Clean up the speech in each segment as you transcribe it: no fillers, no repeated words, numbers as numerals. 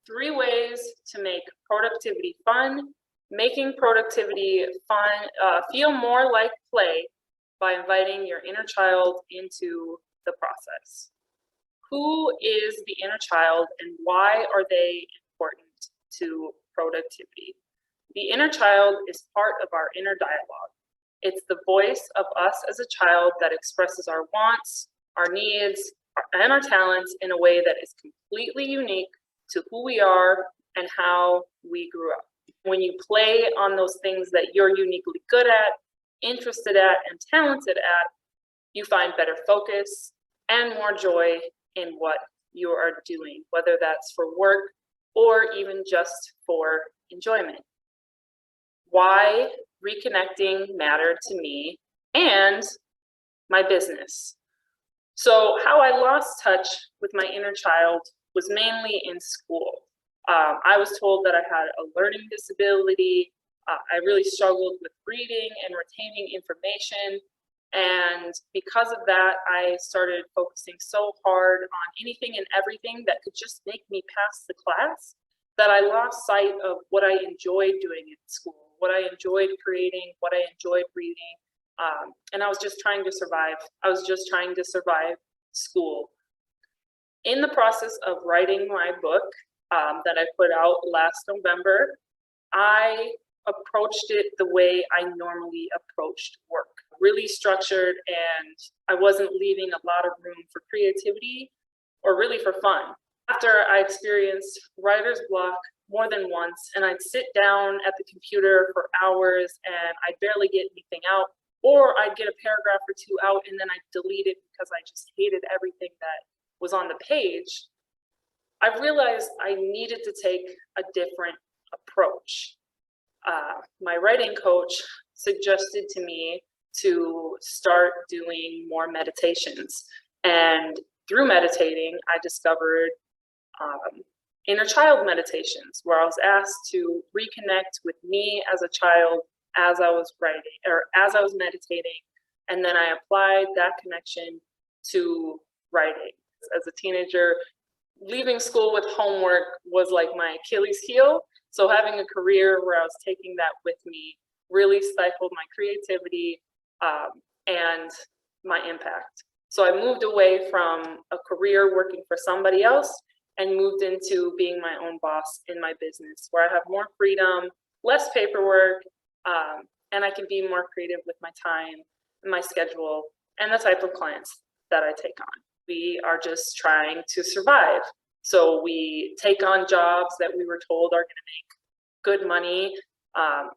3 ways to make productivity fun. Making productivity fun feel more like play by inviting your inner child into the process. Who is the inner child and why are they important to productivity? The inner child is part of our inner dialogue. It's the voice of us as a child that expresses our wants, our needs, and our talents in a way that is completely unique to who we are and how we grew up. When you play on those things that you're uniquely good at, interested at, and talented at, you find better focus and more joy in what you are doing, whether that's for work or even just for enjoyment. Why reconnecting mattered to me and my business. So how I lost touch with my inner child was mainly in school. I was told that I had a learning disability. I really struggled with reading and retaining information. And because of that, I started focusing so hard on anything and everything that could just make me pass the class that I lost sight of what I enjoyed doing in school, what I enjoyed creating, what I enjoyed reading. And I was just trying to survive. I was just trying to survive school. In the process of writing my book that I put out last November, I approached it the way I normally approached work, really structured, and I wasn't leaving a lot of room for creativity or really for fun. After I experienced writer's block more than once, and I'd sit down at the computer for hours and I'd barely get anything out, or I'd get a paragraph or two out and then I'd delete it because I just hated everything that was on the page, I realized I needed to take a different approach. My writing coach suggested to me to start doing more meditations. And through meditating, I discovered inner child meditations, where I was asked to reconnect with me as a child as I was writing or as I was meditating. And then I applied that connection to writing. As a teenager, leaving school with homework was like my Achilles heel. So having a career where I was taking that with me really stifled my creativity and my impact. So I moved away from a career working for somebody else and moved into being my own boss in my business, where I have more freedom, less paperwork, and I can be more creative with my time, my schedule, and the type of clients that I take on. We are just trying to survive. So we take on jobs that we were told are going to make good money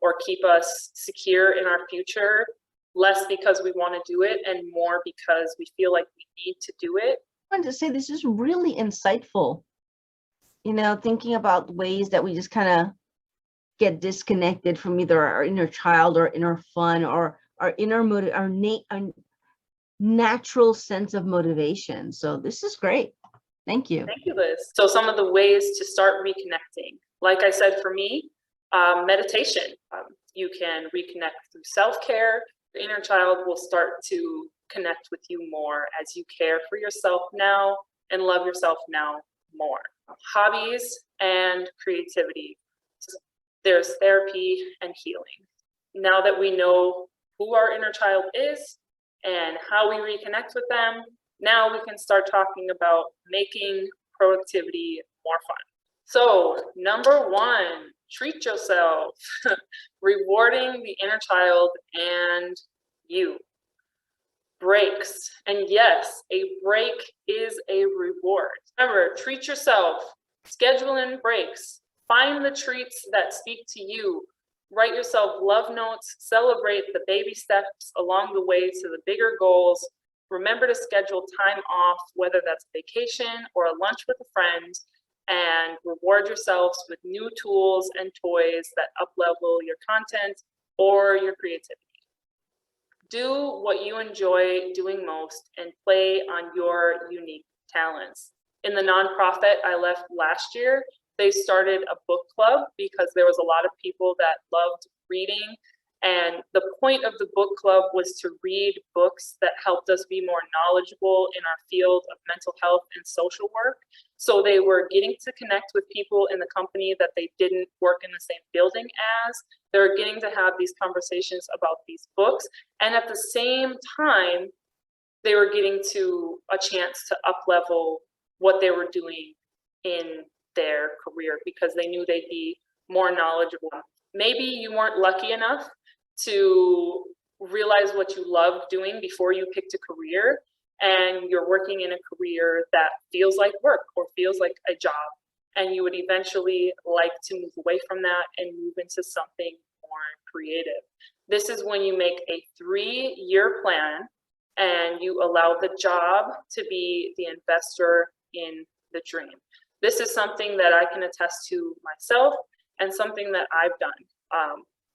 or keep us secure in our future, less because we want to do it and more because we feel like we need to do it. I wanted to say this is really insightful. You know, thinking about ways that we just kind of get disconnected from either our inner child or inner fun or our inner motive, our natural sense of motivation. So this is great. Thank you. Thank you, Liz. So some of the ways to start reconnecting, like I said, for me, meditation. You can reconnect through self-care. Your inner child will start to connect with you more as you care for yourself now and love yourself now more. Hobbies and creativity. There's therapy and healing. Now that we know who our inner child is and how we reconnect with them, now we can start talking about making productivity more fun. So, number 1, treat yourself. Rewarding the inner child and you. Breaks. And yes, a break is a reward. Remember, treat yourself. Schedule in breaks. Find the treats that speak to you. Write yourself love notes. Celebrate the baby steps along the way to the bigger goals. Remember to schedule time off, whether that's vacation or a lunch with a friend, and reward yourselves with new tools and toys that up-level your content or your creativity. Do what you enjoy doing most and play on your unique talents. In the nonprofit I left last year, they started a book club because there was a lot of people that loved reading And the point of the book club was to read books that helped us be more knowledgeable in our field of mental health and social work. So they were getting to connect with people in the company that they didn't work in the same building as. They were getting to have these conversations about these books. And at the same time, they were getting to a chance to up-level what they were doing in their career because they knew they'd be more knowledgeable. Maybe you weren't lucky enough to realize what you loved doing before you picked a career, and you're working in a career that feels like work or feels like a job, and you would eventually like to move away from that and move into something more creative. This is when you make a 3-year plan and you allow the job to be the investor in the dream. This is something that I can attest to myself and something that I've done.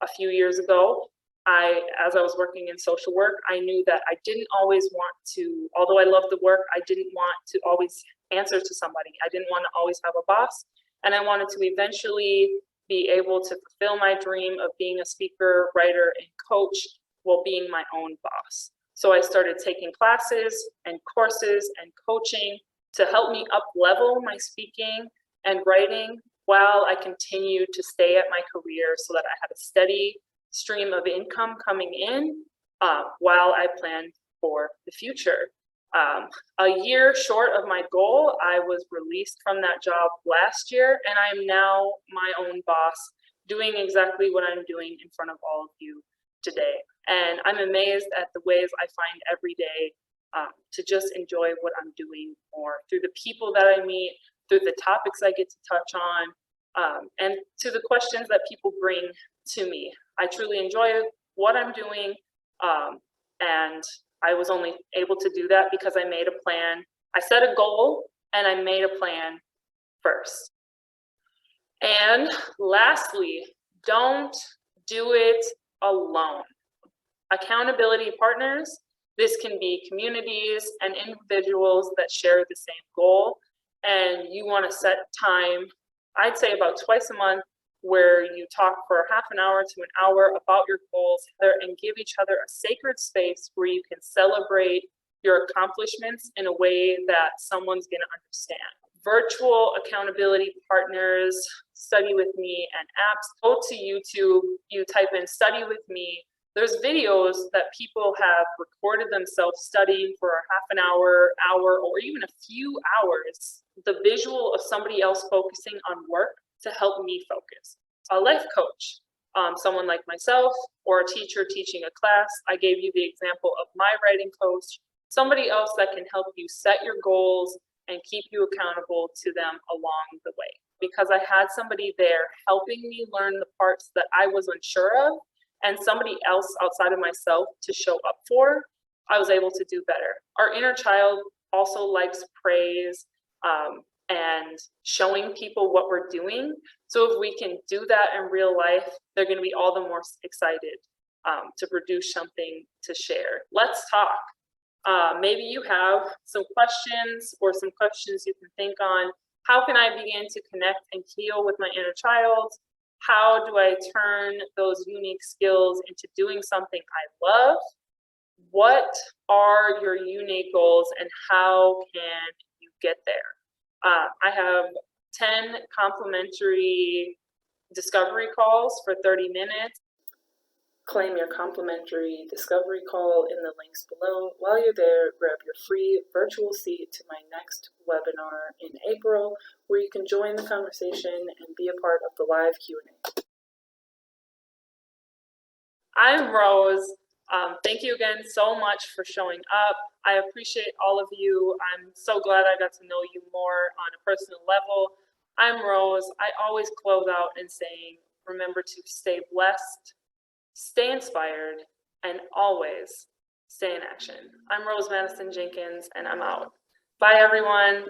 A few years ago, as I was working in social work, I knew that I didn't always want to, although I loved the work, I didn't want to always answer to somebody. I didn't want to always have a boss. And I wanted to eventually be able to fulfill my dream of being a speaker, writer, and coach while being my own boss. So I started taking classes and courses and coaching to help me up level my speaking and writing while I continued to stay at my career so that I had a steady stream of income coming in while I planned for the future. A year short of my goal, I was released from that job last year, and I'm now my own boss, doing exactly what I'm doing in front of all of you today. And I'm amazed at the ways I find every day to just enjoy what I'm doing more through the people that I meet, through the topics I get to touch on, and to the questions that people bring to me. I truly enjoy what I'm doing, and I was only able to do that because I made a plan. I set a goal and I made a plan first. And lastly, don't do it alone. Accountability partners, this can be communities and individuals that share the same goal, and you want to set time, I'd say about twice a month, where you talk for half an hour to an hour about your goals and give each other a sacred space where you can celebrate your accomplishments in a way that someone's going to understand. Virtual accountability partners, Study With Me, and apps. Go to YouTube, you type in Study With Me. There's videos that people have recorded themselves studying for a half an hour, or even a few hours. The visual of somebody else focusing on work to help me focus. A life coach, someone like myself, or a teacher teaching a class. I gave you the example of my writing coach. Somebody else that can help you set your goals and keep you accountable to them along the way. Because I had somebody there helping me learn the parts that I was unsure of, and somebody else outside of myself to show up for, I was able to do better. Our inner child also likes praise and showing people what we're doing. So if we can do that in real life, they're going to be all the more excited to produce something to share. Let's talk. Maybe you have some questions or some questions you can think on. How can I begin to connect and heal with my inner child? How do I turn those unique skills into doing something I love? What are your unique goals and how can you get there? I have 10 complimentary discovery calls for 30 minutes. Claim your complimentary discovery call in the links below. While you're there, grab your free virtual seat to my next webinar in April, where you can join the conversation and be a part of the live Q&A. I'm Rose. Thank you again so much for showing up. I appreciate all of you. I'm so glad I got to know you more on a personal level. I'm Rose. I always close out in saying, remember to stay blessed, stay inspired, and always stay in action. I'm Rose Madison Jenkins, and I'm out. Bye, everyone.